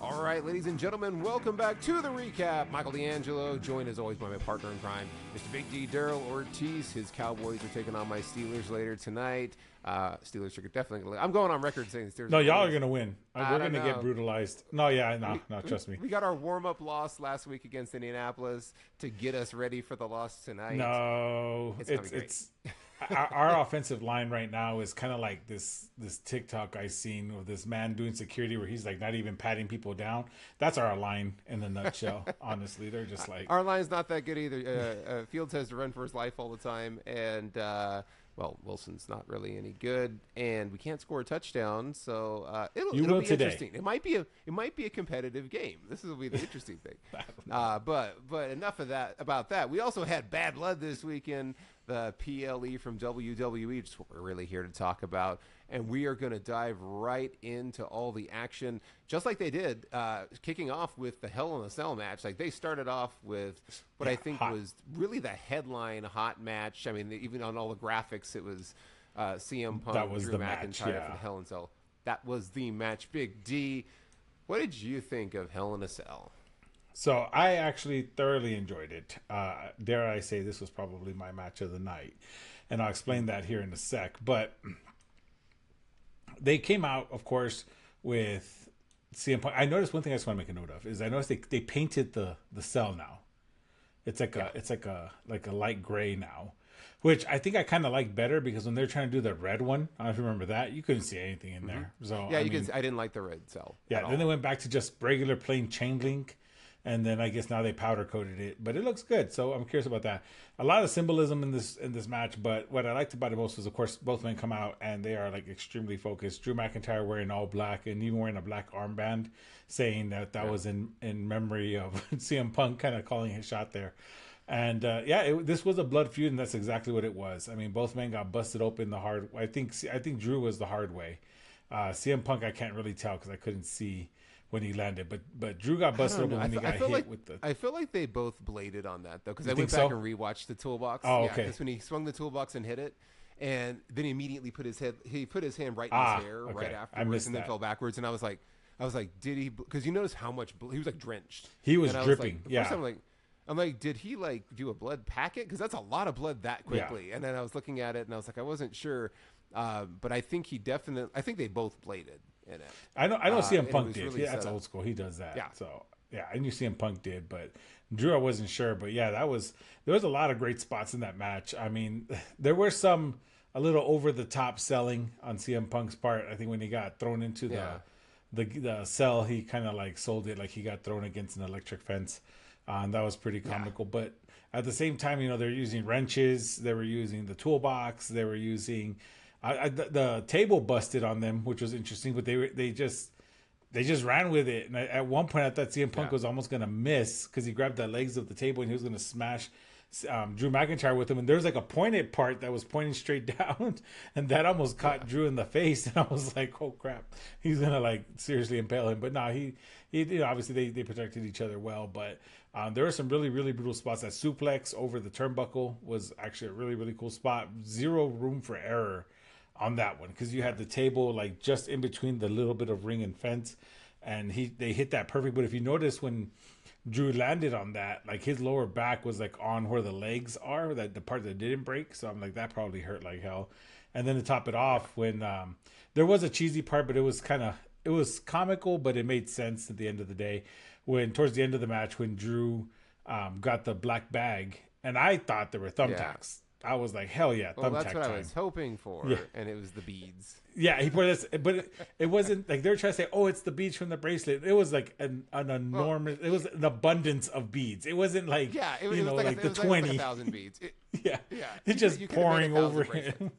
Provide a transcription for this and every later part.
All right, ladies and gentlemen, welcome back to the recap. Michael D'Angelo, joined as always by my partner in crime, Mr. Big D, Daryl Ortiz. His Cowboys are taking on my Steelers later tonight. Steelers are definitely. I'm going on record saying the Steelers. No, y'all are going to win. I We're don't going to get know. brutalized. No, trust me. We got our warm-up loss last week against Indianapolis to get us ready for the loss tonight. No, It's gonna be great. it's our offensive line right now is kind of like this TikTok I seen of this man doing security where he's like not even patting people down. That's our line in a nutshell. Honestly, they're just like Our line's not that good either. Fields has to run for his life all the time, and Wilson's not really any good, and we can't score a touchdown. So it'll will be today. interesting. It might be a competitive game. This will be the interesting thing. But enough of that about that. We also had bad blood this weekend. The PLE from WWE, just what we're really here to talk about. And we are going to dive right into all the action, just like they did, kicking off with the Hell in a Cell match. Like, they started off with what I think hot. was really the headline hot match. I mean, even on all the graphics, it was CM Punk, That was Drew the McIntyre match, for yeah. the Hell in a Cell. That was the match. Big D, what did you think of Hell in a Cell? So I actually thoroughly enjoyed it. Dare I say this was probably my match of the night. And I'll explain that here in a sec. But they came out, of course, with CM Punk. I noticed one thing I just want to make a note of is I noticed they painted the cell now. It's like a light gray now. Which I think I kind of like better because when they're trying to do the red one, I don't know if you remember that, you couldn't see anything in there. So Yeah, I you mean, I didn't like the red cell. yeah, at all. then they went back to just regular plain chain link, and then I guess now they powder coated it, but it looks good. So I'm curious about that. A lot of symbolism in this match, but what I liked about it most was, of course, both men come out and they are like extremely focused. Drew McIntyre wearing all black and even wearing a black armband, saying that was in memory of CM Punk, kind of calling his shot there. And this was a blood feud, and that's exactly what it was. I mean, both men got busted open the hard. I think Drew was the hard way. CM Punk, I can't really tell because I couldn't see when he landed, but Drew got busted open when he got hit with the. I feel like they both bladed on that though, because I You went think back so? and rewatched the toolbox. Oh, Yeah, okay. because when he swung the toolbox and hit it, and then he immediately put his hand right in his hair okay. right I afterwards, missed and then that. fell backwards. And I was like, did he? Because you notice how much he was like drenched. He was And I dripping, Like, the yeah. First time, I'm like, did he like do a blood packet? Because that's a lot of blood that quickly. And then I was looking at it, and I was like, I wasn't sure, but I think they both bladed in it. I know CM and it Punk was did. really Yeah, that's set up. old school. He does that. Yeah. So yeah, I knew CM Punk did, but Drew I wasn't sure. But yeah, there was a lot of great spots in that match. I mean, there were some a little over the top selling on CM Punk's part. I think when he got thrown into the cell, he kind of like sold it like he got thrown against an electric fence. And that was pretty comical. But at the same time, they're using wrenches. They were using the toolbox. They were using the table busted on them, which was interesting. But they just ran with it. And at one point, I thought CM Punk was almost going to miss because he grabbed the legs of the table and he was going to smash Drew McIntyre with him. And there was like a pointed part that was pointing straight down, and that almost caught Drew in the face. And I was like, oh crap, he's going to like seriously impale him. But no, he obviously they protected each other well. But there were some really, really brutal spots. That suplex over the turnbuckle was actually a really, really cool spot. Zero room for error on that one because you had the table like just in between the little bit of ring and fence, and they hit that perfect. But if you notice when Drew landed on that, like his lower back was like on where the legs are, that the part that didn't break. So I'm like, that probably hurt like hell. And then to top it off, when there was a cheesy part, but it was comical, but it made sense at the end of the day. When towards the end of the match, when Drew got the black bag, and I thought there were thumbtacks. I was like, hell yeah, Well, thumbtack that's what time. I was hoping for, Yeah. and it was the beads. Yeah, he put this, but it wasn't like they were trying to say, "Oh, it's the beads from the bracelet." It was like an enormous. It was an abundance of beads. It wasn't like Yeah, it you was know like like it the was like 20. 1,000 beads. Yeah, Yeah, it's just you could've made pouring 1,000 over bracelets. him.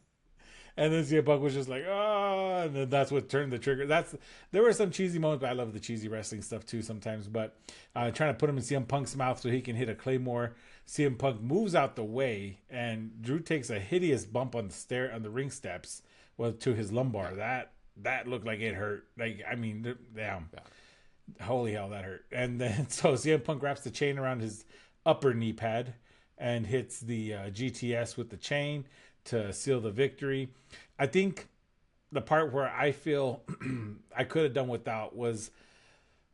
And then CM Punk was just like, oh, and then that's what turned the trigger. There were some cheesy moments, but I love the cheesy wrestling stuff too sometimes. But trying to put him in CM Punk's mouth so he can hit a Claymore. CM Punk moves out the way, and Drew takes a hideous bump on the ring steps, to his lumbar. That looked like it hurt. Like I mean, damn, holy hell, that hurt. And then so CM Punk wraps the chain around his upper knee pad and hits the GTS with the chain to seal the victory. I think the part where I feel I could have done without was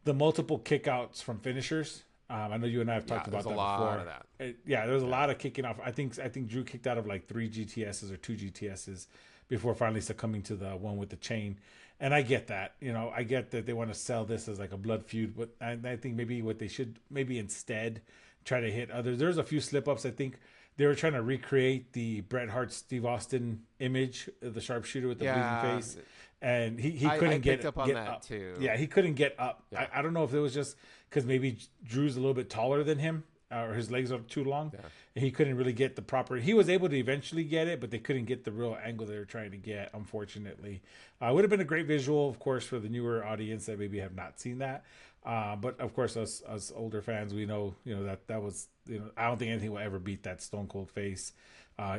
the multiple kickouts from finishers. I know you and I have talked about that before. Of that. There was a lot of kicking off. I think Drew kicked out of like 3 GTSs or 2 GTSs before finally succumbing to the one with the chain. And I get that. I get that they want to sell this as like a blood feud, but I think maybe what they should maybe instead try to hit others. There's a few slip ups. I think they were trying to recreate the Bret Hart Steve Austin image, the sharpshooter with the bleeding face, and he couldn't get up on that too. Yeah, he couldn't get up. Yeah. I don't know if it was just because maybe Drew's a little bit taller than him, or his legs are too long, and he couldn't really get the proper. He was able to eventually get it, but they couldn't get the real angle they were trying to get. Unfortunately, it would have been a great visual, of course, for the newer audience that maybe have not seen that. But of course, us older fans, we know, that was, I don't think anything will ever beat that Stone Cold face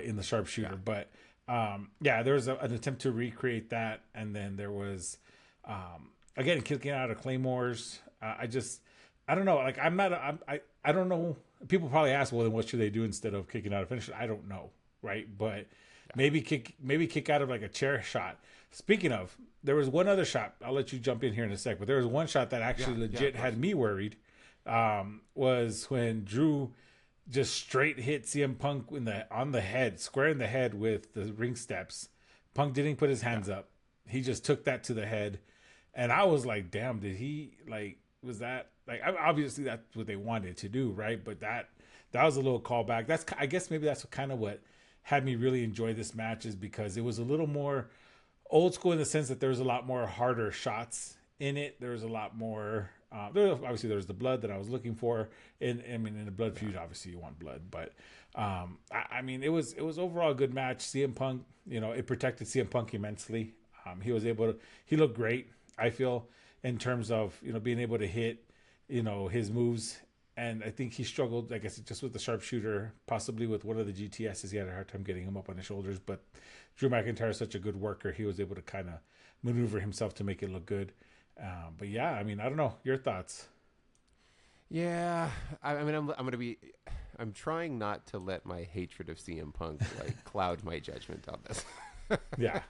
in the sharpshooter. Yeah. But there was an attempt to recreate that, and then there was again kicking out of claymores. I don't know. Like I don't know. People probably ask, well, then what should they do instead of kicking out of finisher? I don't know, right? But maybe kick out of like a chair shot. Speaking of, there was one other shot. I'll let you jump in here in a sec. But there was one shot that actually legit had me worried. Was when Drew just straight hit CM Punk on the head, square in the head with the ring steps. Punk didn't put his hands up. He just took that to the head, and I was like, damn, did he was that obviously that's what they wanted to do, right? But that was a little callback. I guess maybe that's kind of what had me really enjoy this match, is because it was a little more old school in the sense that there was a lot more harder shots in it. There was a lot more. Obviously, there was the blood that I was looking for. In a blood feud, obviously you want blood, but it was overall a good match. CM Punk, it protected CM Punk immensely. He looked great, I feel, in terms of being able to hit his moves. And I think he struggled, I guess, just with the sharpshooter, possibly with one of the GTSs. He had a hard time getting him up on his shoulders. But Drew McIntyre is such a good worker. He was able to kind of maneuver himself to make it look good. But yeah, I don't know. Your thoughts? Yeah, I'm trying not to let my hatred of CM Punk cloud my judgment on this. Yeah.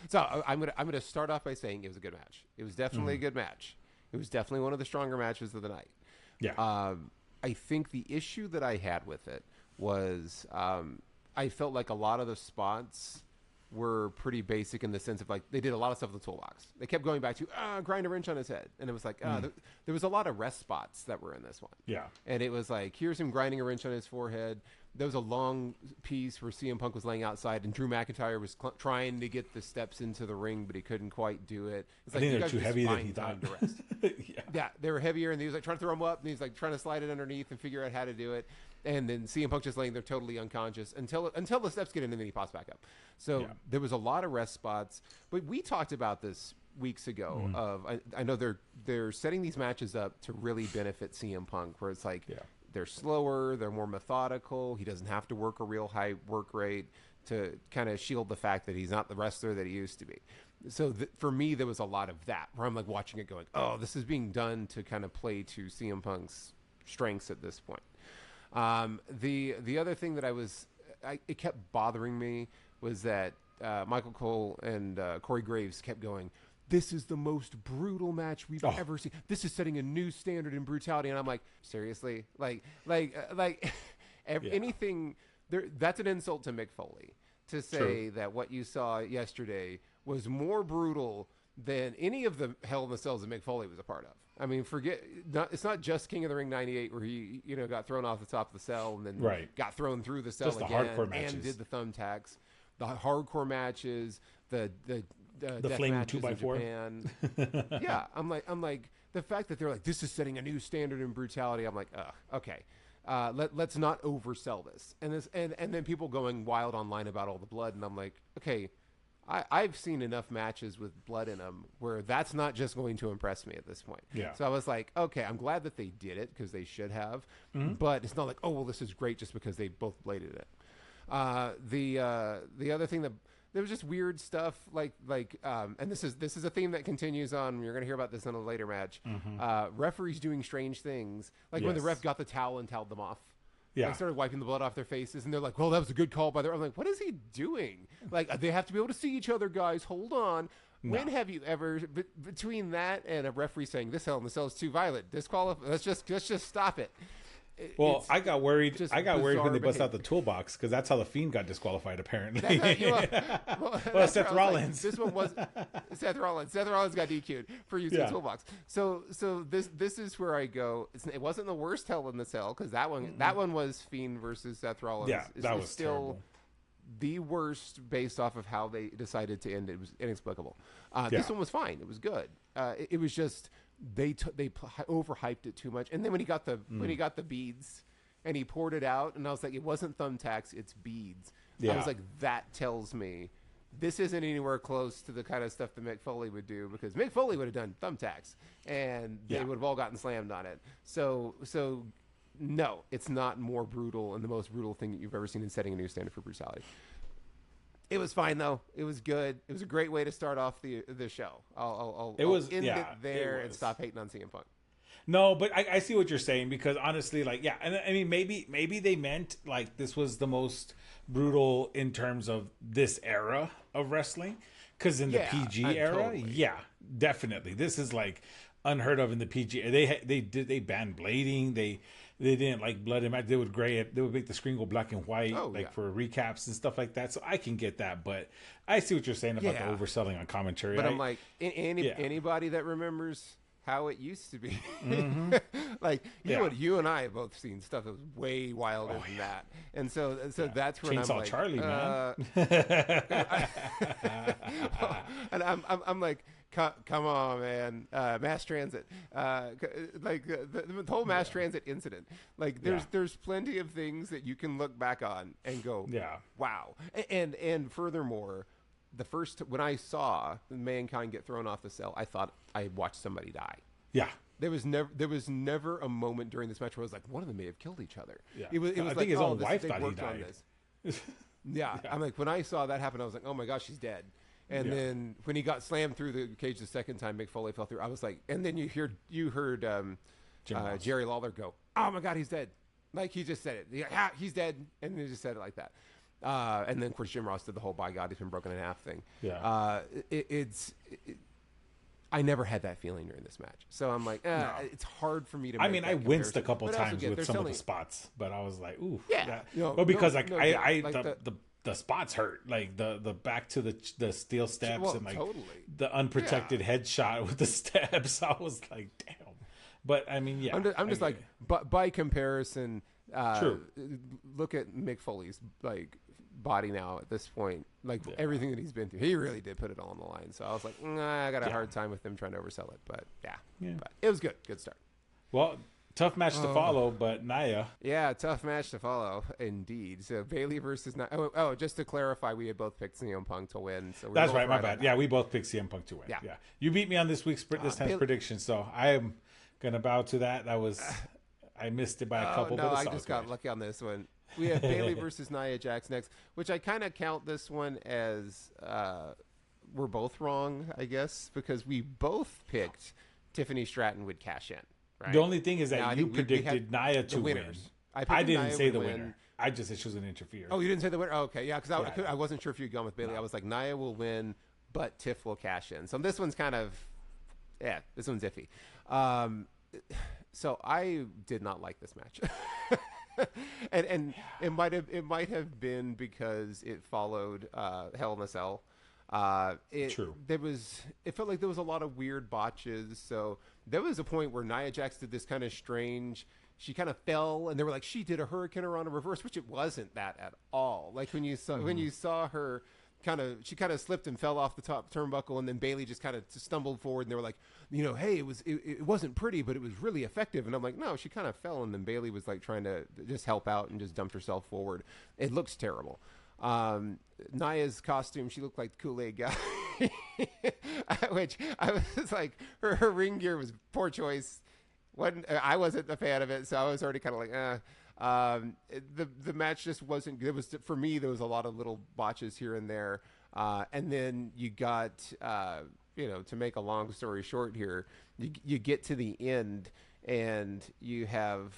So I'm gonna start off by saying it was a good match. It was definitely a good match. It was definitely one of the stronger matches of the night. Yeah. I think the issue that I had with it was I felt like a lot of the spots were pretty basic in the sense of they did a lot of stuff in the toolbox. They kept going back to grind a wrench on his head, and it was like there was a lot of rest spots that were in this one. Yeah. And it was like, here's him grinding a wrench on his forehead. There was a long piece where CM Punk was laying outside, and Drew McIntyre was trying to get the steps into the ring, but he couldn't quite do it. It's I think they're too heavy than he thought. To rest. Yeah, they were heavier, and he was trying to throw them up, and he's trying to slide it underneath and figure out how to do it. And then CM Punk just laying there totally unconscious until the steps get in, and then he pops back up. So there was a lot of rest spots. But we talked about this weeks ago. I know they're setting these matches up to really benefit CM Punk, where it's they're slower, they're more methodical. He doesn't have to work a real high work rate to kind of shield the fact that he's not the wrestler that he used to be. So for me, there was a lot of that where I'm watching it going, oh, this is being done to kind of play to CM Punk's strengths at this point. The other thing that it kept bothering me was that Michael Cole and Corey Graves kept going, this is the most brutal match we've ever seen. This is setting a new standard in brutality. And I'm like, seriously? Anything there, that's an insult to Mick Foley to say that what you saw yesterday was more brutal than any of the Hell in the Cells that Mick Foley was a part of. It's not just King of the Ring 98 where he got thrown off the top of the cell and then got thrown through the cell just again and did the thumbtacks. The hardcore matches, the flaming 2x4. Yeah, I'm like the fact that they're like, this is setting a new standard in brutality. I'm like, okay. Let's not oversell this. And then people going wild online about all the blood, and I'm like, okay, I've seen enough matches with blood in them where that's not just going to impress me at this point. Yeah. So I was like, okay, I'm glad that they did it because they should have, but it's not like, oh, well, this is great just because they both bladed it. The other thing that there was just weird stuff and this is a theme that continues on. You're going to hear about this in a later match. Referees doing strange things, when the ref got the towel and toweled them off. Yeah. Started wiping the blood off their faces, and they're like, well, that was a good call by the... I'm like, what is he doing? They have to be able to see each other, guys. Hold on. When have you ever between that and a referee saying this Hell in the Cell is too violent, disqualify? Let's just stop it. Well, I got worried. I got worried when they bust out the behavior. toolbox because that's how the Fiend got disqualified. Apparently, Well, well, that's Seth where I was like, Rollins. this one was Seth Rollins. Seth Rollins got DQ'd for using Yeah. the toolbox. So this is where I go. It wasn't the worst Hell in the Cell because that one was Fiend versus Seth Rollins. Yeah, that It's was still terrible. the worst based off of how they decided to end it. It was inexplicable. Yeah. This one was fine. It was good. It was just they overhyped it too much. And then when he got the beads and he poured it out, and I was like, it wasn't thumbtacks, it's beads. I Yeah. was like, that tells me this isn't anywhere close to the kind of stuff that Mick Foley would do, because Mick Foley would have done thumbtacks and they Yeah. would have all gotten slammed on it. So no, it's not more brutal and the most brutal thing that you've ever seen in setting a new standard for brutality. It was fine though. It was good. It was a great way to start off the show. I'll end it there and stop hating on CM Punk. No, but I see what you're saying, because honestly, like, yeah, and I mean, maybe they meant like this was the most brutal in terms of this era of wrestling, because in the PG era, totally. yeah, definitely, this is like unheard of in the PG. They banned blading. They didn't like blood and match. They would gray it. They would make the screen go black and white, for recaps and stuff like that. So I can get that, but I see what you're saying about the overselling on commentary. But I'm like, anybody that remembers how it used to be, like you and I have both seen stuff that was way wilder than that, and so that's when Chainsaw I'm like, Charlie, man. and I'm like, come on, man, mass transit, like the whole mass transit incident. Like there's plenty of things that you can look back on and go, wow, and furthermore. When I saw Mankind get thrown off the cell, I thought I watched somebody die. Yeah. There was never a moment during this match where I was like, one of them may have killed each other. Yeah. It was I like, think his own wife they thought he worked on died. this. Yeah. I'm like, when I saw that happen, I was like, oh my gosh, she's dead. And then when he got slammed through the cage the second time, Mick Foley fell through. I was like, and then you heard Jerry Lawler go, oh my God, he's dead. Like he just said it. He's dead. And he just said it like that. And then, of course, Jim Ross did the whole "by God, he's been broken in half" thing. Yeah. I never had that feeling during this match, so I'm like, it's hard for me to. I mean, I winced a couple But times with some of the telling- spots, but I was like, ooh, Yeah. Well, because like the spots hurt, like the back to the steel steps Well, and like totally. the unprotected headshot with the steps. I was like, damn. But I mean, yeah, I'm just like, but by comparison, True. Look at Mick Foley's like body now at this point, like everything that he's been through. He really did put it all on the line. So I was like, I got a hard time with them trying to oversell it, but but it was good start. Well, tough match to follow, but Nia. Yeah, tough match to follow, indeed. So Bailey versus Nia. Oh, just to clarify, we had both picked CM Punk to win. So That's right, my bad. Yeah, we both picked CM Punk to win. Yeah. You beat me on this time's prediction, so I am gonna bow to that. I missed it by a couple. No, but I just got lucky on this one. We have Bailey versus Nia Jax next, which I kind of count this one as we're both wrong, I guess, because we both picked Tiffany Stratton would cash in. Right? The only thing is that Now, I you think we predicted had Nia the to win. winners. I picked didn't Nia say would the win. winner. I just said she was going to interfere. Oh, you didn't say the winner? Oh, okay, yeah, because I wasn't sure if you'd gone with Bailey. I was like, Nia will win, but Tiff will cash in. So this one's kind of, this one's iffy. So I did not like this match. and it might have been because it followed Hell in a Cell. True. It felt like there was a lot of weird botches. So there was a point where Nia Jax did this kind of strange. She kind of fell, and they were like, she did a Hurricane Rana reverse, which it wasn't that at all. Like when you saw her. She kind of slipped and fell off the top turnbuckle, and then Bailey just kind of stumbled forward, and they were like, hey, it wasn't pretty, but it was really effective. And I'm like, no, she kind of fell, and then Bailey was like trying to just help out and just dumped herself forward. It looks terrible. Nia's costume, she looked like the Kool-Aid guy, which I was like, her ring gear was poor choice. I wasn't a fan of it, so I was already kind of like, the match just wasn't good. For me, there was a lot of little botches here and there. And then you got, to make a long story short here, you get to the end and you have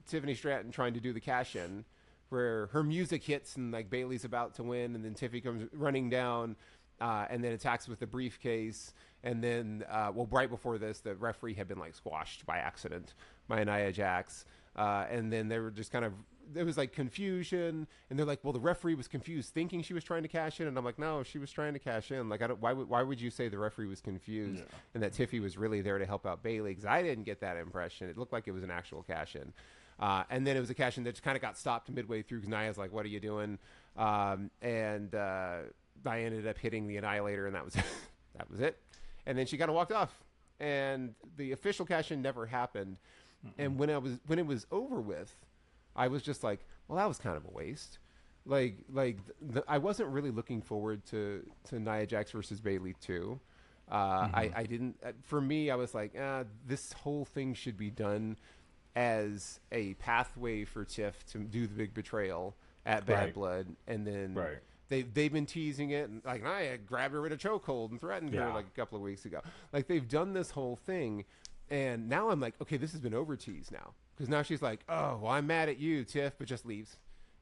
Tiffany Stratton trying to do the cash in where her music hits and like Bailey's about to win. And then Tiffany comes running down and then attacks with the briefcase. And then, right before this, the referee had been like squashed by accident by Nia Jax. And then they were just kind of, there was like confusion, and they're like, well, the referee was confused, thinking she was trying to cash in, and I'm like, no, she was trying to cash in. Like, why would you say the referee was confused and that Tiffy was really there to help out Bayley? Because I didn't get that impression. It looked like it was an actual cash in, and then it was a cash in that just kind of got stopped midway through because Nia's like, what are you doing? And I ended up hitting the Annihilator, and that was that was it. And then she kind of walked off, and the official cash in never happened. And when it was over with, I was just like, well, that was kind of a waste. I wasn't really looking forward to Nia Jax versus Bayley 2. I didn't. For me, I was like, this whole thing should be done as a pathway for Tiff to do the big betrayal at Bad Blood, and then they've been teasing it, and like Nia grabbed her with a chokehold and threatened her like a couple of weeks ago. Like, they've done this whole thing, and now I'm like, okay, this has been over teased now. Because now she's like, oh, well, I'm mad at you, Tiff, but just leaves.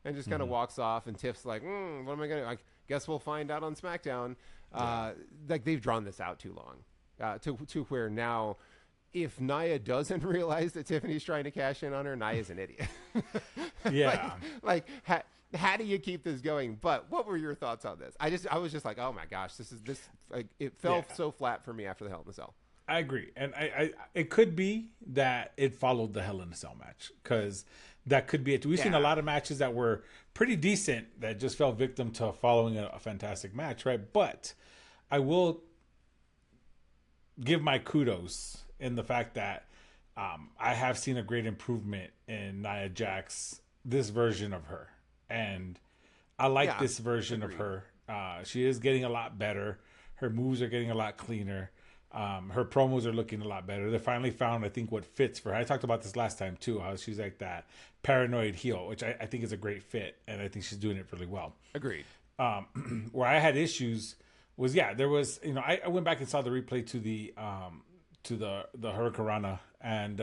And just kind of walks off, and Tiff's like, what am I going to do? I guess we'll find out on SmackDown. Like, they've drawn this out too long. To where now, if Nia doesn't realize that Tiffany's trying to cash in on her, Nia's an idiot. How do you keep this going? But what were your thoughts on this? I was just like, oh my gosh, it fell so flat for me after the Hell in a Cell. I agree, and I it could be that it followed the Hell in a Cell match, because that could be it. We've seen a lot of matches that were pretty decent that just fell victim to following a fantastic match, right? But I will give my kudos in the fact that I have seen a great improvement in Nia Jax, this version of her, and I like this version of her. She is getting a lot better. Her moves are getting a lot cleaner. Her promos are looking a lot better. They finally found, I think, what fits for her. I talked about this last time too, how she's like that paranoid heel, which I think is a great fit, and I think she's doing it really well. Agreed. Where I had issues was, there was, I went back and saw the replay to the Hurricanrana, and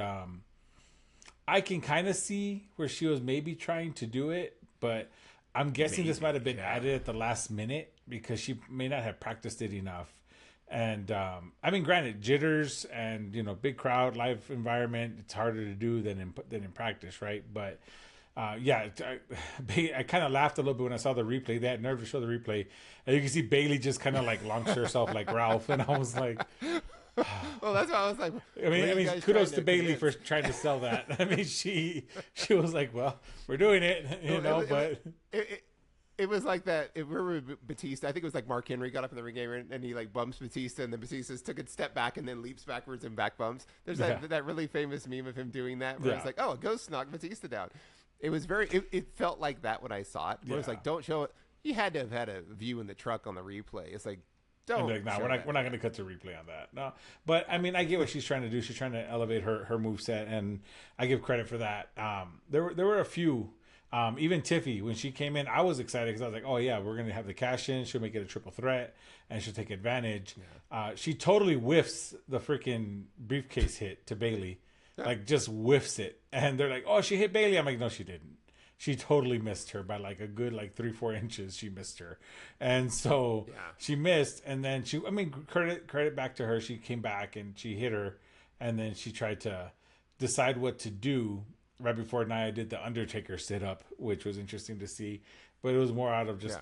I can kind of see where she was maybe trying to do it, but I'm guessing this might have been added at the last minute because she may not have practiced it enough. And I mean, granted, jitters and big crowd, live environment, it's harder to do than in practice, right? But I kind of laughed a little bit when I saw the replay. They had nerve to show the replay, and you can see Bayley just kind of like launch herself like Ralph, and I was like, well, that's why I was like, I mean, kudos to Bayley for trying to sell that. I mean, she was like, well, we're doing it, It was like that. Remember Batista? I think it was like Mark Henry got up in the ring and he like bumps Batista, and then Batista took a step back and then leaps backwards and back bumps. There's that really famous meme of him doing that where it's like, oh, a ghost knocked Batista down. It was it felt like that when I saw it. Where it's like, don't show it. He had to have had a view in the truck on the replay. It's like, don't. Like, no, we're not going to cut to replay on that. No, but I mean, I get what she's trying to do. She's trying to elevate her moveset, and I give credit for that. There were a few. Even Tiffy, when she came in, I was excited because I was like, oh yeah, we're going to have the cash in. She'll make it a triple threat and she'll take advantage. She totally whiffs the freaking briefcase hit to Bayley. Like, just whiffs it. And they're like, oh, she hit Bayley. I'm like, no, she didn't. She totally missed her by like a good 3-4 inches. She missed her. And so she missed. And then credit back to her. She came back and she hit her. And then she tried to decide what to do right before Nia did the Undertaker sit-up, which was interesting to see. But it was more out of just...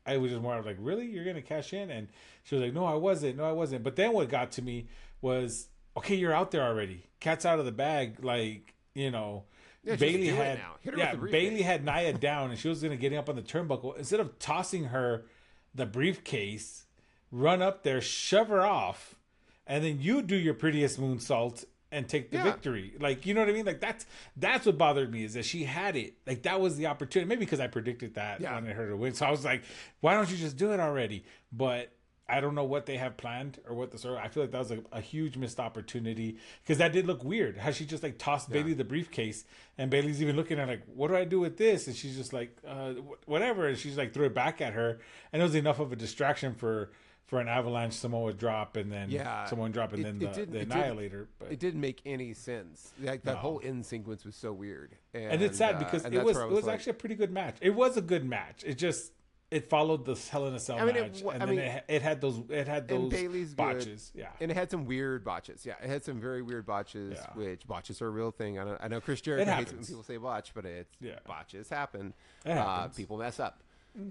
I was just more out of like, really? You're going to cash in? And she was like, no, I wasn't. But then what got to me was, okay, you're out there already. Cat's out of the bag. Like, Bayley had Nia down, and she was going to get up on the turnbuckle. Instead of tossing her the briefcase, run up there, shove her off, and then you do your prettiest moonsault and take the victory. Like, you know what I mean? Like, that's what bothered me, is that she had it. Like, that was the opportunity. Maybe because I predicted that when I heard her win. So I was like, why don't you just do it already? But I don't know what they have planned or what the story. I feel like that was a huge missed opportunity, because that did look weird. How she just like tossed Bayley the briefcase, and Bayley's even looking at her like, what do I do with this? And she's just like, whatever. And she's like, threw it back at her. And it was enough of a distraction for an avalanche Samoa drop, and then someone drop, and then the Annihilator. But it didn't make any sense. Like, that whole end sequence was so weird. And it's sad because it was actually a pretty good match. It was a good match. It just, it followed the Hell in a Cell match, it had those and Bailey's botches. good, Yeah, and it had some weird botches. Yeah, it had some very weird botches, Yeah. which botches are a real thing. I know Chris Jericho hates it when happens. people say botch, but botches happen. It happens. People mess up,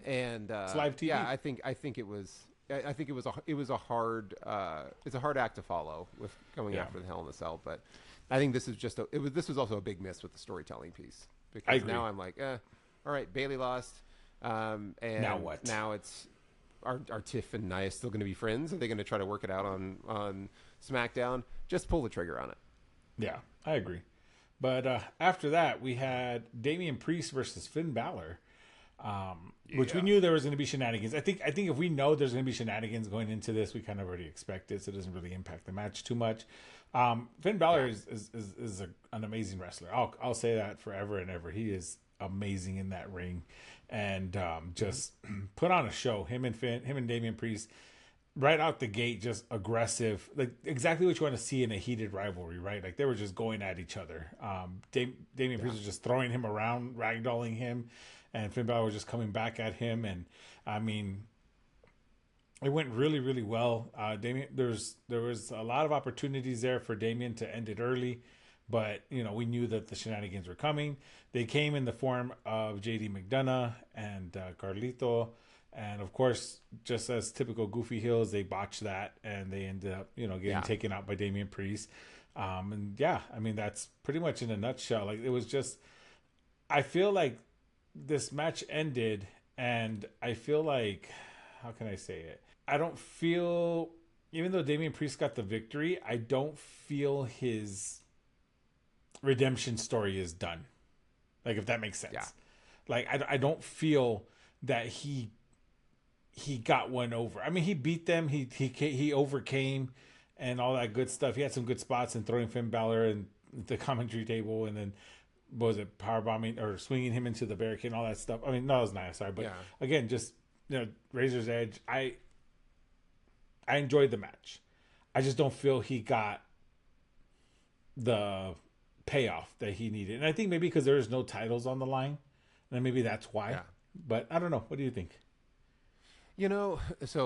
and It's live TV. Yeah, I think it was. I think it was a hard it's a hard act to follow with going after the Hell in a Cell, but I think this is just this was also a big miss with the storytelling piece, because now I'm like, all right, Bailey lost, and now what? Now it's are Tiff and Nia still going to be friends? Are they going to try to work it out on SmackDown? Just pull the trigger on it. Yeah, I agree. But after that, we had Damian Priest versus Finn Balor. Which we knew there was going to be shenanigans. I think if we know there's going to be shenanigans going into this, we kind of already expect it, so it doesn't really impact the match too much. Finn Balor is an amazing wrestler. I'll say that forever and ever. He is amazing in that ring, and just put on a show. Him and Damian Priest, right out the gate, just aggressive, like exactly what you want to see in a heated rivalry, right? Like they were just going at each other. Damian Priest was just throwing him around, ragdolling him. And Finn Balor was just coming back at him, and I mean, it went really, really well. There was a lot of opportunities there for Damian to end it early, but we knew that the shenanigans were coming. They came in the form of JD McDonough and Carlito, and of course, just as typical Goofy Heels, they botched that, and they ended up getting taken out by Damian Priest. And yeah, I mean that's pretty much in a nutshell. Like it was just, I feel like this match ended, and I feel like, how can I say it? I don't feel, even though Damian Priest got the victory, I don't feel his redemption story is done. Like, if that makes sense. Yeah. Like, I don't feel that he got one over. I mean, he beat them, he overcame, and all that good stuff. He had some good spots in throwing Finn Balor and the commentary table, and then was it powerbombing or swinging him into the barricade and all that stuff. I mean, no, it was nice. Sorry, but again, just Razor's Edge. I enjoyed the match. I just don't feel he got the payoff that he needed, and I think maybe because there's no titles on the line, and maybe that's why. Yeah. But I don't know. What do you think? So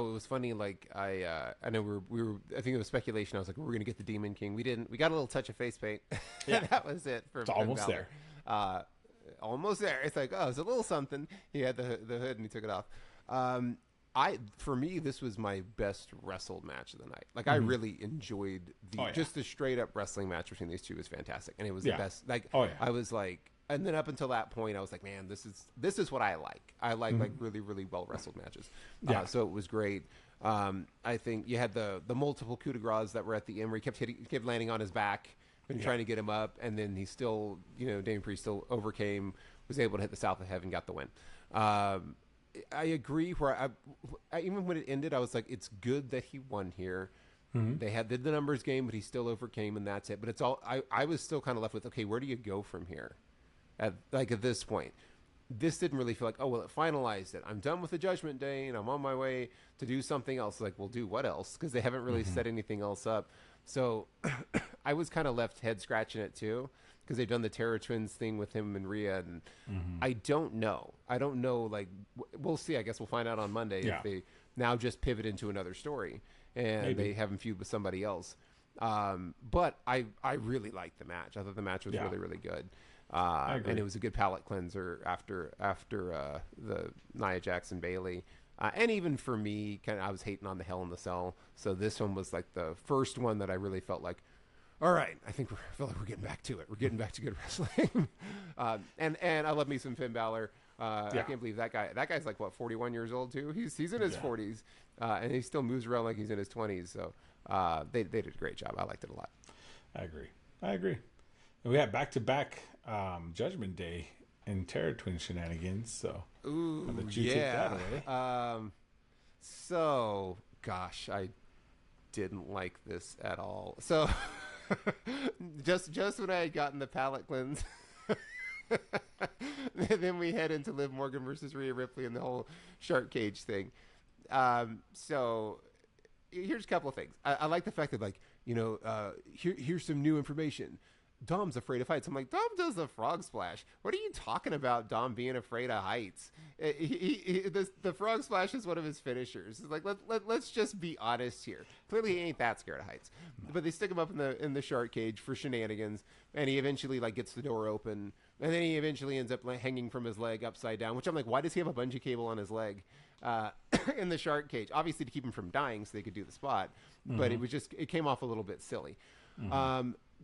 it was funny. Like I know we were. I think it was speculation. I was like, we're going to get the Demon King. We didn't. We got a little touch of face paint. Yeah, that was it. It's almost there. Almost there. It's like, it's a little something. He had the hood and he took it off. For me, this was my best wrestled match of the night. Like I really enjoyed just the straight up wrestling match between these two was fantastic, and it was the best. Like I was like. And then up until that point, I was like, man, this is what I like. I like really, really well wrestled matches. So it was great. I think you had the multiple coup de grace that were at the end where he kept landing on his back and trying to get him up, and then he still, Damian Priest still overcame, was able to hit the South of Heaven, got the win. I agree. Where I even when it ended, I was like, it's good that he won here. They did the numbers game, but he still overcame, and that's it. But it's all I was still kind of left with, okay, where do you go from here? At this point, this didn't really feel like, oh, well, it finalized it. I'm done with the Judgment Day, and I'm on my way to do something else. Like, well, do what else? Because they haven't really set anything else up. So I was kind of left head scratching it too, because they've done the Terror Twins thing with him and Rhea, and I don't know. Like, we'll see. I guess we'll find out on Monday if they now just pivot into another story and they have him feud with somebody else. But I really liked the match. I thought the match was really, really good. And it was a good palate cleanser after the Nia Jackson Bailey, and even for me, I was hating on the Hell in the Cell, so this one was like the first one that I really felt like, all right, I feel like we're getting back to it. We're getting back to good wrestling, and I love me some Finn Balor. I can't believe that guy. That guy's like 41 years old too. He's in his 40s, and he still moves around like he's in his 20s. So they did a great job. I liked it a lot. I agree. And we had back-to-back Judgment Day and Terror Twin shenanigans, so I'll let you take that away. So, gosh, I didn't like this at all. So, just when I had gotten the palate cleanse, then we head into Liv Morgan versus Rhea Ripley and the whole shark cage thing. So, here's a couple of things. I like the fact that, here's some new information. Dom's afraid of heights. I'm like, Dom does the frog splash. What are you talking about, Dom being afraid of heights? The frog splash is one of his finishers. It's like, let's just be honest here. Clearly, he ain't that scared of heights. But they stick him up in the shark cage for shenanigans, and he eventually like gets the door open, and then he eventually ends up like hanging from his leg upside down. Which I'm like, why does he have a bungee cable on his leg in the shark cage? Obviously to keep him from dying, so they could do the spot. But it came off a little bit silly.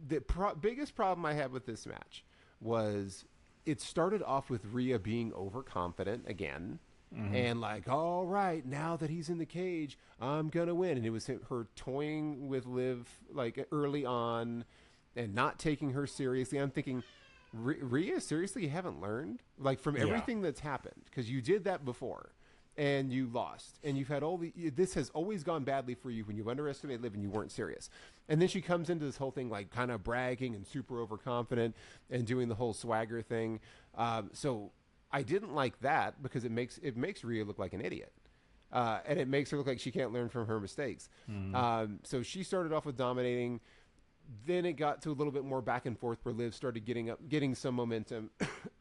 The biggest problem I had with this match was it started off with Rhea being overconfident again. And like, all right, now that he's in the cage, I'm going to win. And it was her toying with Liv like early on and not taking her seriously. I'm thinking, Rhea, seriously, you haven't learned? Like from everything that's happened, because you did that before. And you lost, and you've had this has always gone badly for you when you've underestimated Liv and you weren't serious. And then she comes into this whole thing like kind of bragging and super overconfident and doing the whole swagger thing. So I didn't like that because it makes Rhea look like an idiot. And it makes her look like she can't learn from her mistakes. So she started off with dominating. Then it got to a little bit more back and forth where Liv started getting some momentum,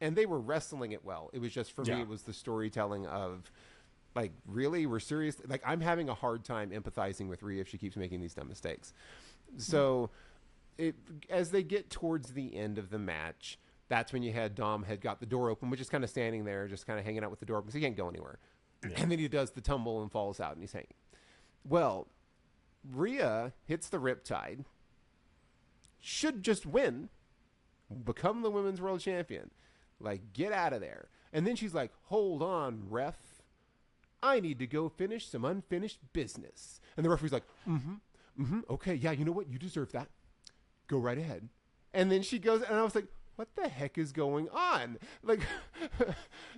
and they were wrestling it well. It was just, for me, it was the storytelling of, like, really, we're serious. Like, I'm having a hard time empathizing with Rhea if she keeps making these dumb mistakes. So, as they get towards the end of the match, that's when you had Dom had got the door open, which is kind of standing there, just kind of hanging out with the door because he can't go anywhere. And then he does the tumble and falls out, and he's hanging. Well, Rhea hits the riptide, should just win, become the women's world champion. Like, get out of there. And then she's like, hold on, ref. I need to go finish some unfinished business. And the referee's like, okay, yeah, you know what? You deserve that. Go right ahead. And then she goes, and I was like, what the heck is going on? Like,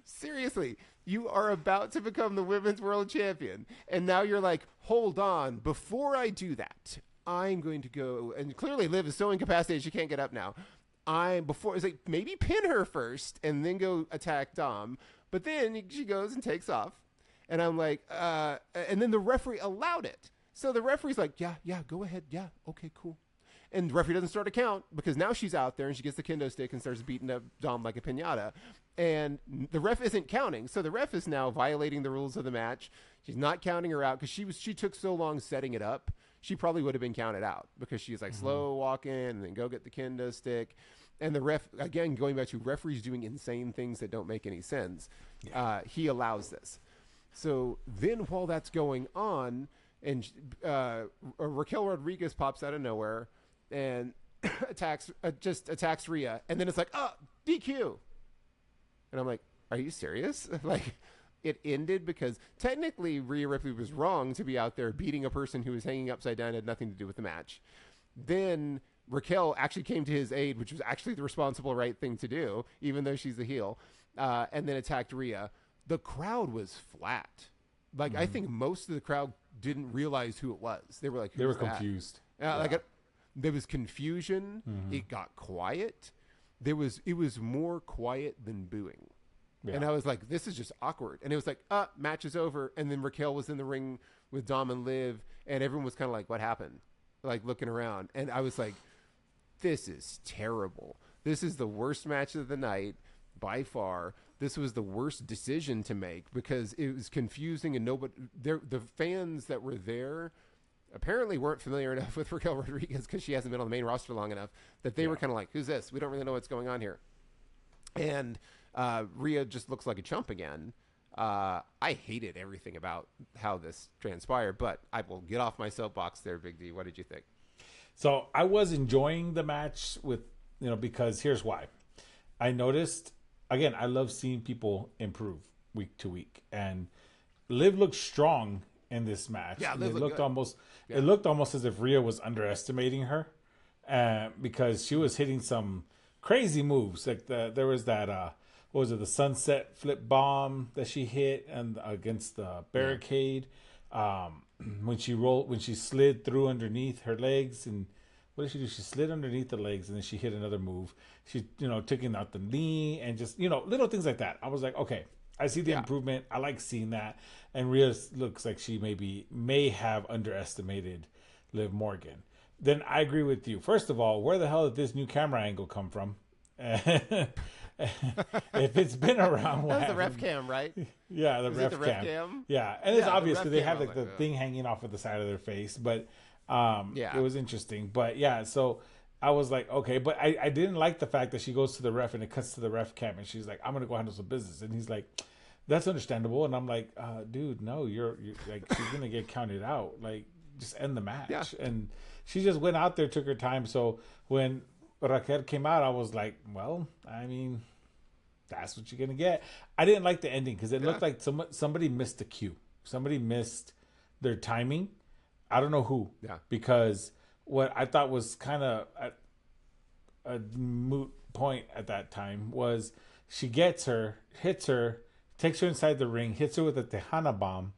seriously, you are about to become the women's world champion. And now you're like, hold on, before I do that, I'm going to go, and clearly Liv is so incapacitated she can't get up now. It's like, maybe pin her first and then go attack Dom. But then she goes and takes off. And I'm like, and then the referee allowed it. So the referee's like, yeah, go ahead. Yeah, okay, cool. And the referee doesn't start a count because now she's out there and she gets the kendo stick and starts beating up Dom like a piñata. And the ref isn't counting. So the ref is now violating the rules of the match. She's not counting her out because she took so long setting it up. She probably would have been counted out because she's like slow walking and then go get the kendo stick. And the ref, again, going back to referees doing insane things that don't make any sense, he allows this. So then while that's going on, and Raquel Rodriguez pops out of nowhere and attacks Rhea. And then it's like, DQ. And I'm like, are you serious? Like, it ended because technically Rhea Ripley was wrong to be out there beating a person who was hanging upside down, had nothing to do with the match. Then Raquel actually came to his aid, which was actually the responsible right thing to do, even though she's the heel, and then attacked Rhea. The crowd was flat. Like, I think most of the crowd didn't realize who it was. They were like, they were confused. Like, there was confusion. It got quiet. It was more quiet than booing. Yeah. And I was like, this is just awkward. And it was like, match is over. And then Raquel was in the ring with Dom and Liv, and everyone was kind of like, what happened? Like, looking around. And I was like, this is terrible. This is the worst match of the night by far. This was the worst decision to make because it was confusing, and the fans that were there apparently weren't familiar enough with Raquel Rodriguez because she hasn't been on the main roster long enough that they were kind of like, who's this? We don't really know what's going on here. And Rhea just looks like a chump again. I hated everything about how this transpired, but I will get off my soapbox there, Big D. What did you think? So I was enjoying the match because here's why. I noticed, again, I love seeing people improve week to week, and Liv looked strong in this match. Yeah, It looked almost as if Rhea was underestimating her, because she was hitting some crazy moves. Like there was that what was it, the sunset flip bomb that she hit and against the barricade. When she slid through underneath her legs, and what did she do? She slid underneath the legs and then she hit another move. She, taking out the knee and just, little things like that. I was like, okay, I see the improvement. I like seeing that. And Rhea looks like she may have underestimated Liv Morgan. then I agree with you. First of all, where the hell did this new camera angle come from? If it's been around, that was the ref cam, right? Yeah, the Was ref it the cam. ref cam? Yeah, and Yeah, it's the obvious ref because they cam, have I was like the like, thing hanging off of the side of their face, but Yeah. it was interesting. But yeah, so I was like, okay, but I didn't like the fact that she goes to the ref and it cuts to the ref cam and she's like, I'm gonna go handle some business, and he's like, that's understandable, and I'm like, dude, no, you're like, she's gonna get counted out, like, just end the match. Yeah. And she just went out there, took her time. So when Raquel came out, I was like, well, I mean, that's what you're gonna get. I didn't like the ending because it looked like somebody missed the cue. Somebody missed their timing. I don't know who. Yeah. Because what I thought was kind of a moot point at that time was she gets her, hits her, takes her inside the ring, hits her with a Tejana bomb,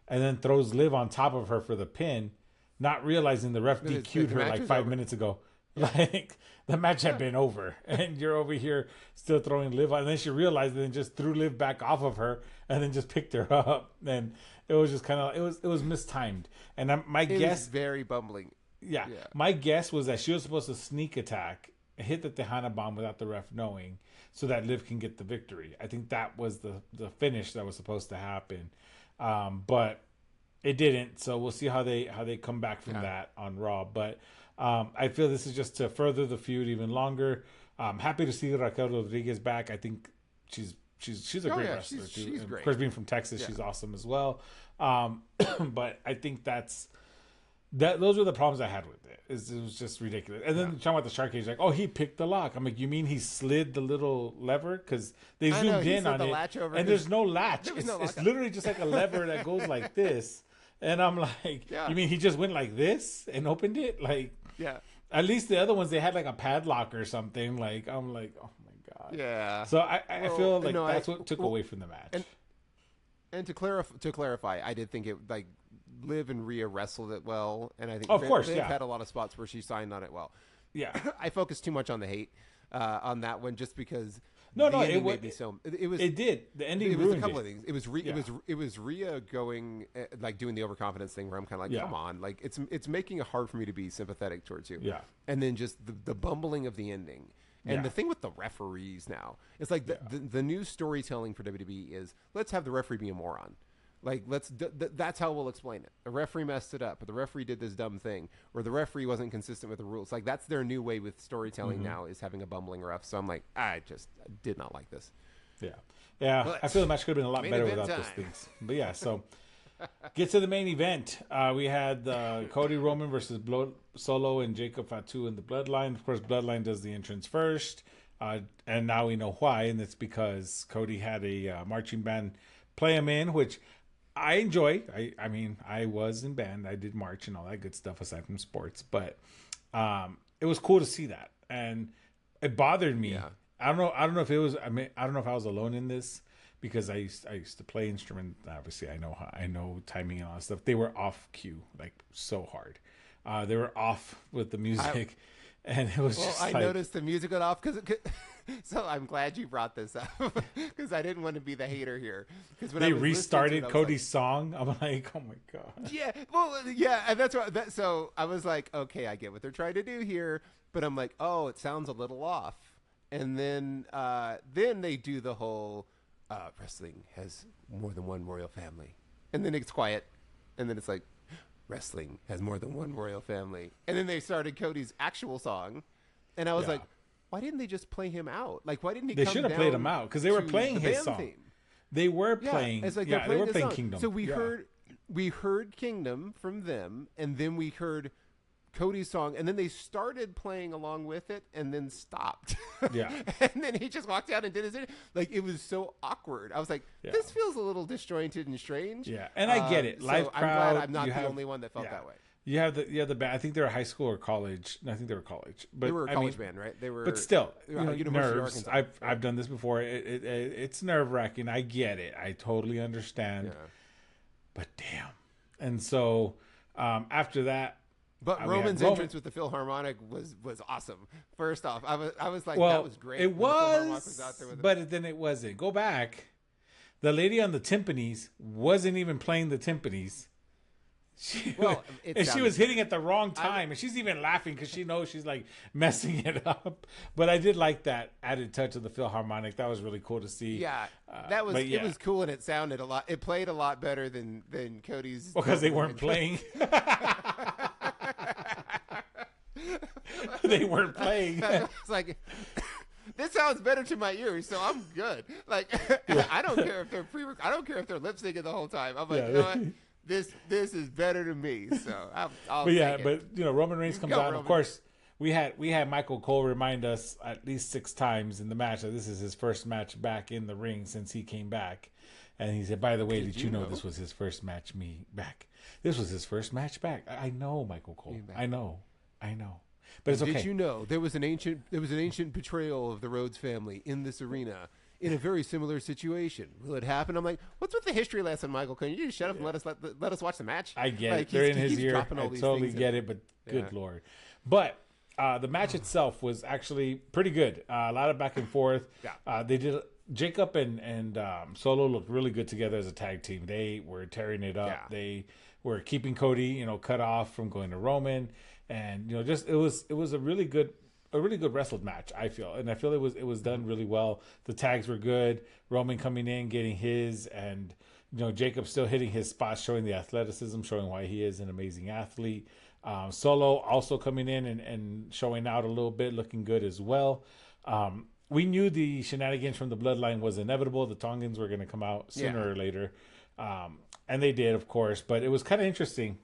and then throws Liv on top of her for the pin, not realizing the ref DQ'd her like 5 minutes ago. Like, the match had been over, and you're over here still throwing Liv on. And then she realized it and just threw Liv back off of her, and then just picked her up. And it was just kind of it was mistimed. And my guess was very bumbling. Yeah, my guess was that she was supposed to sneak attack, hit the Tejana bomb without the ref knowing, so that Liv can get the victory. I think that was the finish that was supposed to happen, but it didn't. So we'll see how they come back from that on Raw. But I feel this is just to further the feud even longer. I'm happy to see Raquel Rodriguez back. I think she's a great wrestler too. She's great. Of course, being from Texas, she's awesome as well. But I think those were the problems I had with it. It was just ridiculous. And then talking about the shark cage, like, oh, he picked the lock. I'm like, you mean he slid the little lever? Because they zoomed in on it, and there's no latch. It's literally just like a lever that goes like this. And I'm like, you mean he just went like this and opened it? Like, at least the other ones, they had like a padlock or something. Like, I'm like, oh my God. Yeah. So I feel like that's what took away from the match. And to clarify, I did think it, like, Liv and Rhea wrestled it well, and I think Viv had a lot of spots where she signed on it well. Yeah. I focused too much on the hate on that one just because it did. The ending it was ruined a couple it. of things. It was Rhea going like doing the overconfidence thing where I'm kind of like, come on, like it's making it hard for me to be sympathetic towards you. Yeah. And then just the bumbling of the ending. And the thing with the referees now, it's like the new storytelling for WWE is, let's have the referee be a moron. Like, that's how we'll explain it. The referee messed it up, or the referee did this dumb thing, or the referee wasn't consistent with the rules. Like, that's their new way with storytelling now, is having a bumbling ref. So I'm like, I just did not like this. Yeah. But I feel the match could have been a lot better without those things. But yeah, so get to the main event. We had Cody Roman versus Solo and Jacob Fatu in the Bloodline. Of course, Bloodline does the entrance first, and now we know why, and it's because Cody had a marching band play him in, which I enjoy. I mean, I was in band. I did march and all that good stuff aside from sports. But it was cool to see that. And it bothered me. Yeah. I don't know if it was, I don't know if I was alone in this, because I used to play instrument. Obviously, I know timing and all that stuff. They were off cue, like, so hard. They were off with the music. And it was just I noticed the music went off because so I'm glad you brought this up because I didn't want to be the hater here. Because when they restarted Cody's song, I'm like, oh my God. Yeah, well, yeah, and that's what. So I was like, okay, I get what they're trying to do here, but I'm like, oh, it sounds a little off. And then they do the whole wrestling has more than one royal family, and then it's quiet, and then it's like, wrestling has more than one royal family. And then they started Cody's actual song. And I was like, why didn't they just play him out? Like, why didn't he They should have played him out because they were playing his song. Theme? They were playing. It's like they were playing Kingdom. So we heard Kingdom from them, and then we heard Cody's song, and then they started playing along with it and then stopped. Yeah. And then he just walked out and did his, like, it was so awkward. I was like, this feels a little disjointed and strange. Yeah. And I get it. Live crowd. I'm glad I'm not the only one that felt that way. You have the band. I think they're high school or college. No, I think they were college. But they were a college band, right? They were. But still, nerves. I've done this before. It's nerve wracking. I get it. I totally understand. Yeah. But damn. And so after that. But Roman's entrance with the Philharmonic was awesome. First off, I was like, that was great. It was out there with but then it wasn't. Go back. The lady on the timpanis wasn't even playing the timpanis. And she was hitting at the wrong time, and she's even laughing because she knows she's like messing it up. But I did like that added touch of the Philharmonic. That was really cool to see. Yeah, that was it was cool, and it sounded a lot. It played a lot better than Cody's. Because they weren't playing. They weren't playing. It's like, this sounds better to my ears, so I'm good. Like, I don't care if they're I don't care if they're lip syncing the whole time. I'm like, you know what? This is better to me. So I'll take it. But you know, Roman Reigns comes out. And of course, we had Michael Cole remind us at least 6 times in the match that this is his first match back in the ring since he came back. And he said, by the way, did you know this was his first match back? This was his first match back. I know, Michael Cole. I know. But it's okay. Did you know there was an ancient betrayal of the Rhodes family in this arena in a very similar situation? Will it happen? I'm like, what's with the history lesson, Michael? Can you just shut up and let us watch the match? I get it. They're in his ear. I totally get it, but good Lord. But the match itself was actually pretty good. A lot of back and forth. Yeah. They did. Jacob and Solo looked really good together as a tag team. They were tearing it up. Yeah. They were keeping Cody, cut off from going to Roman. And just it was a really good wrestled match, I feel, and I feel it was done really well. The tags were good. Roman coming in, getting his, and Jacob still hitting his spots, showing the athleticism, showing why he is an amazing athlete. Solo also coming in and showing out a little bit, looking good as well. We knew the shenanigans from the Bloodline was inevitable. The Tongans were going to come out sooner or later, and they did, of course. But it was kind of interesting.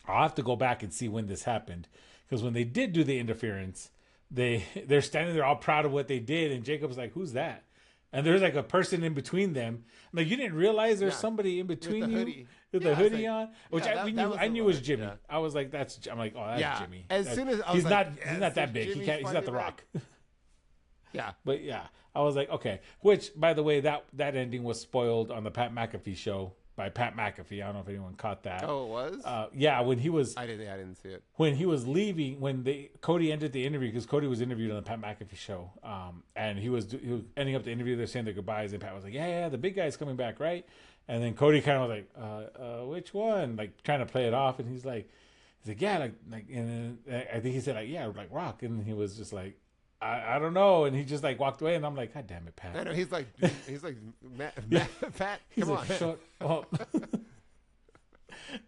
I'll have to go back and see when this happened, because when they did do the interference, they're standing there all proud of what they did, and Jacob's like, "Who's that?" And there's like a person in between them. I'm like, you didn't realize there's somebody in between you with the hoodie on, which I knew was Jimmy. Yeah. I was like, I'm like, oh, that's Jimmy. Soon as I was he's not that big. He's not the Rock. Yeah, but yeah, I was like, okay. Which, by the way, that ending was spoiled on the Pat McAfee show by Pat McAfee. I don't know if anyone caught that. Oh, it was? Yeah, when he was... I didn't see it. When he was leaving, Cody ended the interview, because Cody was interviewed on the Pat McAfee show, and he was ending up the interview, they're saying their goodbyes, and Pat was like, yeah, the big guy's coming back, right? And then Cody kind of was like, which one? Like, trying to play it off, and he's like, yeah, like, and then I think he said, like, yeah, like Rock, and he was just like, I don't know, and he just like walked away, and I'm like, God damn it, Pat. I know, he's like, Pat, come on. Shut up.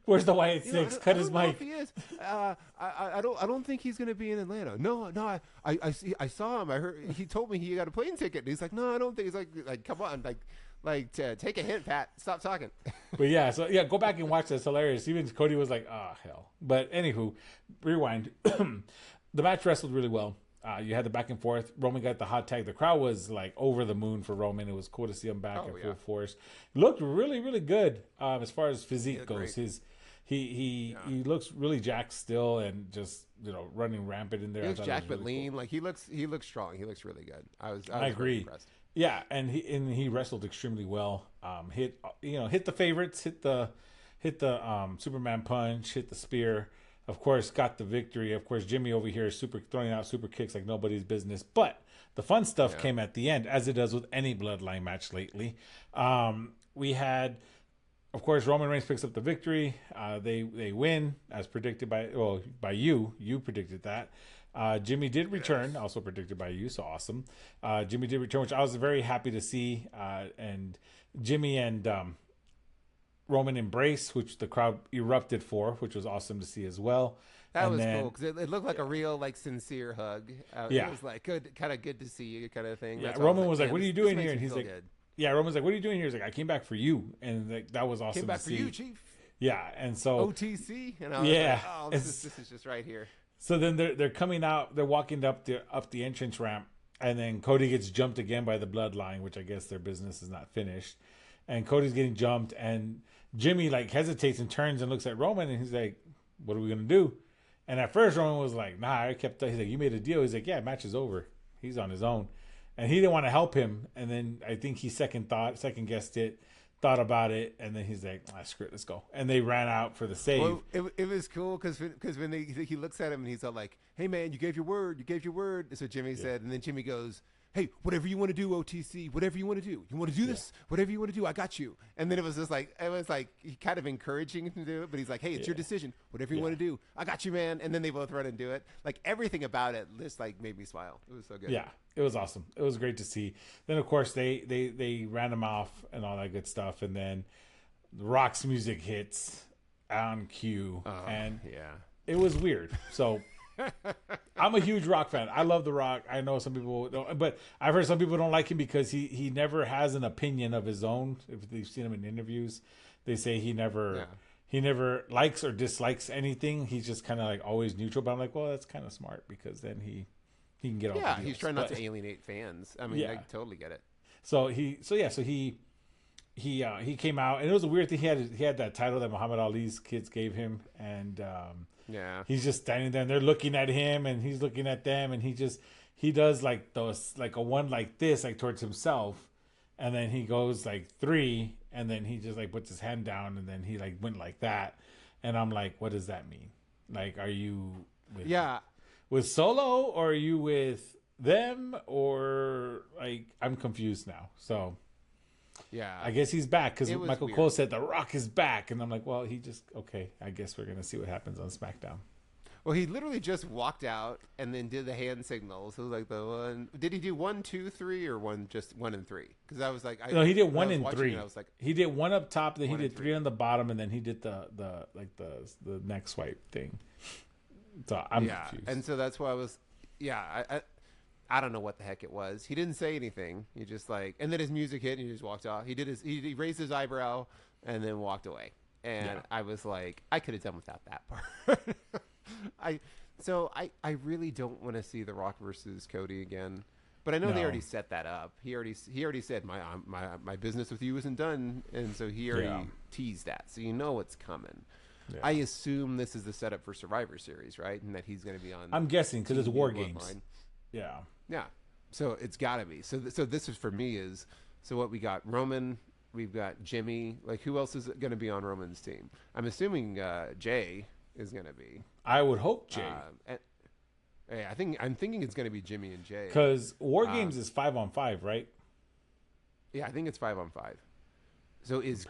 Where's the Wyatt Six? Cut his mic. He is. I don't think he's gonna be in Atlanta. No. I saw him. I heard he told me he got a plane ticket. And he's like, no, I don't think. He's like, come on, take a hint, Pat. Stop talking. But yeah, so yeah, go back and watch that. It's hilarious. Even Cody was like, oh hell. But anywho, rewind. The match wrestled really well. You had the back and forth. Roman got the hot tag. The crowd was like over the moon for Roman. It was cool to see him back in full force. Looked really, really good as far as physique goes. Great. He looks really jacked still, and just running rampant in there. He looks jacked but lean. Cool. Like he looks strong. He looks really good. I agree. Really impressed. Yeah, and he wrestled extremely well. Hit the favorites. Hit the Superman punch. Hit the spear. Of course, got the victory. Of course, Jimmy over here is throwing out super kicks like nobody's business. But the fun stuff came at the end, as it does with any Bloodline match lately. We had, of course, Roman Reigns picks up the victory. They win, as predicted by you. You predicted that. Jimmy did return, also predicted by you, so awesome. Jimmy did return, which I was very happy to see. And Jimmy and Roman embrace, which the crowd erupted for, which was awesome to see as well. That was cool, because it looked like a real, sincere hug. It was like kind of good to see you kind of thing. Yeah, Roman was like, what are you doing here? And he's like, yeah, Roman's like, what are you doing here? He's like, I came back for you. And that was awesome to see. Came back for you, Chief. Yeah, and so OTC, and I was like, oh, this is just right here. So then they're coming out, they're walking up the entrance ramp, and then Cody gets jumped again by the Bloodline, which I guess their business is not finished. And Cody's getting jumped, and Jimmy hesitates and turns and looks at Roman, and he's like, what are we gonna do? And at first Roman was like, nah, he's like, you made a deal. He's like, yeah, match is over. He's on his own. And he didn't want to help him. And then I think he second guessed it, thought about it, and then he's like, screw it, let's go. And they ran out for the save. Well, it was cool because when he looks at him and he's all like, hey man, you gave your word. So Jimmy said, and then Jimmy goes, hey, whatever you want to do, OTC, whatever you want to do. You want to do this? Whatever you want to do, I got you. And then it was like he kind of encouraging him to do it, but he's like, hey, it's your decision. Whatever you want to do, I got you, man. And then they both run and do it. Like everything about it just like made me smile. It was so good. Yeah, it was awesome. It was great to see. Then of course they ran him off and all that good stuff, and then the Rock's music hits on cue, and it was weird. So I'm a huge Rock fan. I love The Rock. I know some people don't, but I've heard some people don't like him because he never has an opinion of his own. If they've seen him in interviews, they say he never likes or dislikes anything. He's just kind of like always neutral. But I'm like, well, that's kind of smart because then he can get off. Yeah, he's trying not to alienate fans. I mean, I totally get it. So he came out, and it was a weird thing. He had that title that Muhammad Ali's kids gave him, and he's just standing there, and they're looking at him, and he's looking at them, and he does like those like a one like this like towards himself, and then he goes like 3, and then he just like puts his hand down, and then he like went like that, and I'm like, what does that mean? Like, are you with Solo, or are you with them, or like I'm confused now. So yeah, I guess he's back because Michael Cole said The Rock is back, and I'm like, well, I guess we're gonna see what happens on SmackDown. Well, he literally just walked out and then did the hand signals. It was like the one. Did he do 1, 2, 3, or just 1 and 3? Because I was like, no, he did 1 and 3. I was like, he did 1 up top, then he did 3 on the bottom, and then he did the neck swipe thing. So I'm confused. And so that's why I was, I don't know what the heck it was. He didn't say anything. He just like, and then his music hit and he just walked off. He raised his eyebrow and then walked away. And I was like, I could have done without that part. I really don't want to see The Rock versus Cody again. But I know they already set that up. He already said my business with you isn't done, and so he already teased that. So you know what's coming. Yeah. I assume this is the setup for Survivor Series, right? And that he's going to be on. I'm guessing because it's War Games. Yeah. Yeah. So it's got to be. So this is for me is so what we got Roman, we've got Jimmy. Like who else is going to be on Roman's team? I'm assuming Jay is going to be. I would hope Jay. I'm thinking it's going to be Jimmy and Jay because War Games is 5-on-5, right? Yeah, I think it's 5-on-5. So is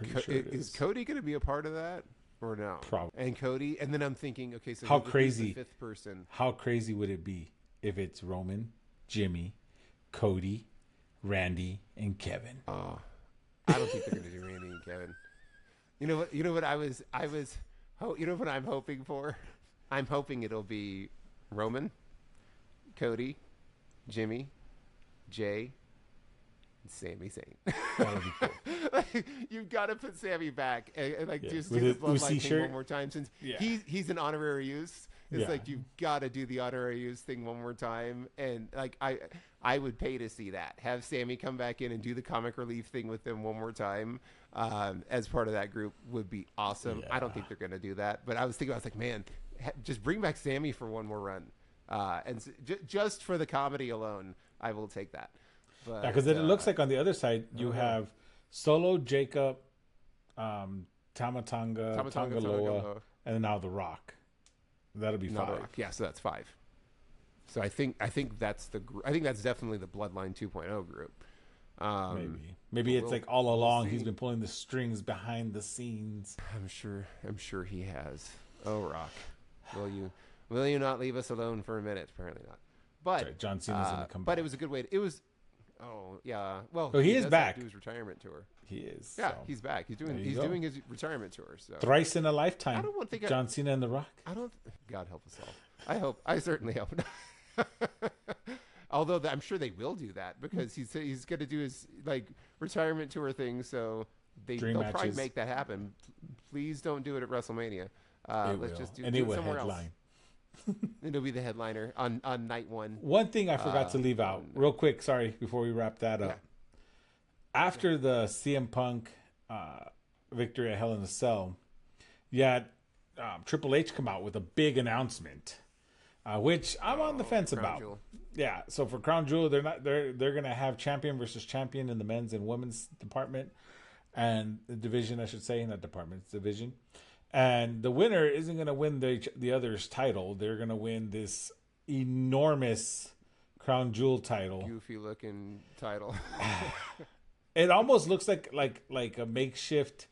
Cody going to be a part of that or no? Probably. And Cody, and then I'm thinking, okay, so how crazy the 5th person? How crazy would it be if it's Roman, Jimmy, Cody, Randy, and Kevin? Oh, I don't think they're going to do Randy and Kevin. You know what? You know what I'm hoping for? I'm hoping it'll be Roman, Cody, Jimmy, Jay, and Sami Zayn. That would be cool. Like, you've got to put Sami back and like just do the bloodline thing one more time since he's an honorary use. It's like you've got to do the honorary use thing one more time, and like I would pay to see that. Have Sami come back in and do the comic relief thing with them one more time as part of that group would be awesome. Yeah. I don't think they're going to do that, but I was like, man, just bring back Sami for one more run, and just for the comedy alone, I will take that. But, because it looks like on the other side you have Solo, Jacob, Tama Tonga Loa, and now The Rock. That'll be 5. Yeah, so that's 5. So I think that's I think that's definitely the Bloodline 2.0 group. Maybe it's like all along he's been pulling the strings behind the scenes. I'm sure he has. Oh, Rock, will you not leave us alone for a minute? Apparently not. But sorry, John Cena's gonna come back. But it was a good way. It was. Oh yeah. Well, he is back. Do his retirement tour. He is. Yeah, so. He's back. He's doing his retirement tour. So thrice in a lifetime. I don't think John Cena and The Rock. God help us all. I certainly hope. Although I'm sure they will do that because he's going to do his like retirement tour thing. So they'll probably make that happen. Please don't do it at WrestleMania. Let's just do it somewhere else. It'll be the headliner on night 1. One thing I forgot to leave out real quick. Sorry, before we wrap that up. After the CM Punk victory at Hell in a Cell, you had Triple H come out with a big announcement, which I'm on the fence about. Jewel. Yeah, so for Crown Jewel, they're gonna have champion versus champion in the men's and women's department and the division, I should say, not department, it's division. And the winner isn't going to win the other's title. They're going to win this enormous crown jewel title. Goofy looking title. It almost looks like a makeshift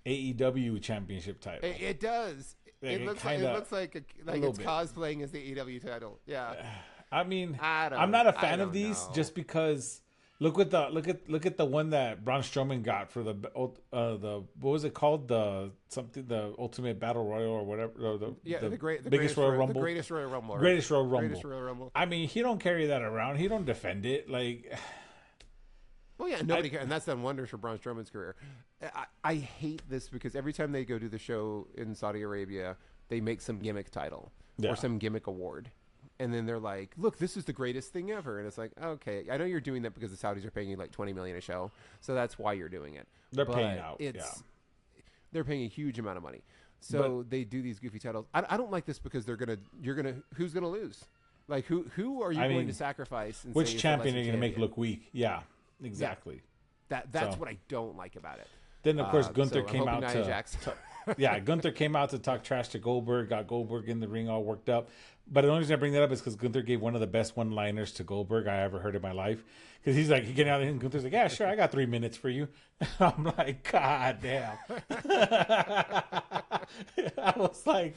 AEW championship title. It does. It looks like it's cosplaying as the AEW title. Yeah. I mean, I'm not a fan of these just because look at the one that Braun Strowman got for the what was it called, the Ultimate Battle Royal or whatever, the biggest Royal Rumble, the greatest Royal Rumble, greatest Royal Rumble. I mean, he don't carry that around. He don't defend it like. Well, yeah, nobody cares, and that's done wonders for Braun Strowman's career. I hate this because every time they go do the show in Saudi Arabia, they make some gimmick title or some gimmick award. And then they're like, look, this is the greatest thing ever. And it's like, okay, I know you're doing that because the Saudis are paying you like $20 million a show. So that's why you're doing it. They're paying out. They're paying a huge amount of money. So they do these goofy titles. I don't like this because who's going to lose? Like, who are you going to sacrifice? And which champion are you going to make look weak? Yeah, exactly. Yeah. That's what I don't like about it. Then, of course, Gunther came out Gunther came out to talk trash to Goldberg, got Goldberg in the ring all worked up. But the only reason I bring that up is because Gunther gave one of the best one-liners to Goldberg I ever heard in my life. Because he's like, he getting out there and Gunther's like, yeah, sure, I got 3 minutes for you. I'm like, God damn. I was like,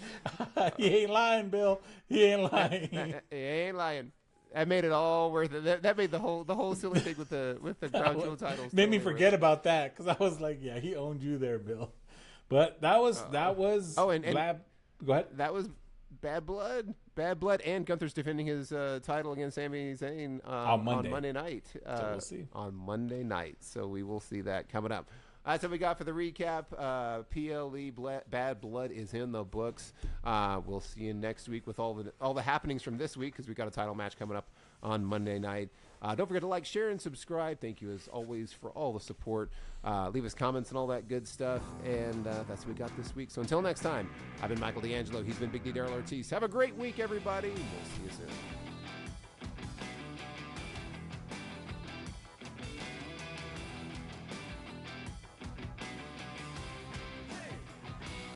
he ain't lying, Bill. He ain't lying. He ain't lying. That made it all worth it. That made the whole silly thing with the crown jewel titles. Made me forget about that because I was like, yeah, he owned you there, Bill. But that was. Oh, and go ahead. That was Bad Blood, and Gunther's defending his title against Sami Zayn on Monday night. So we'll see on Monday night. So we will see that coming up. That's what we got for the recap. PLE Bad Blood is in the books. We'll see you next week with all the happenings from this week because we got a title match coming up on Monday night. Don't forget to like, share, and subscribe. Thank you as always for all the support. Leave us comments and all that good stuff. And that's what we got this week. So until next time, I've been Michael D'Angelo. He's been Big D Daryl Ortiz. Have a great week, everybody. We'll see you soon.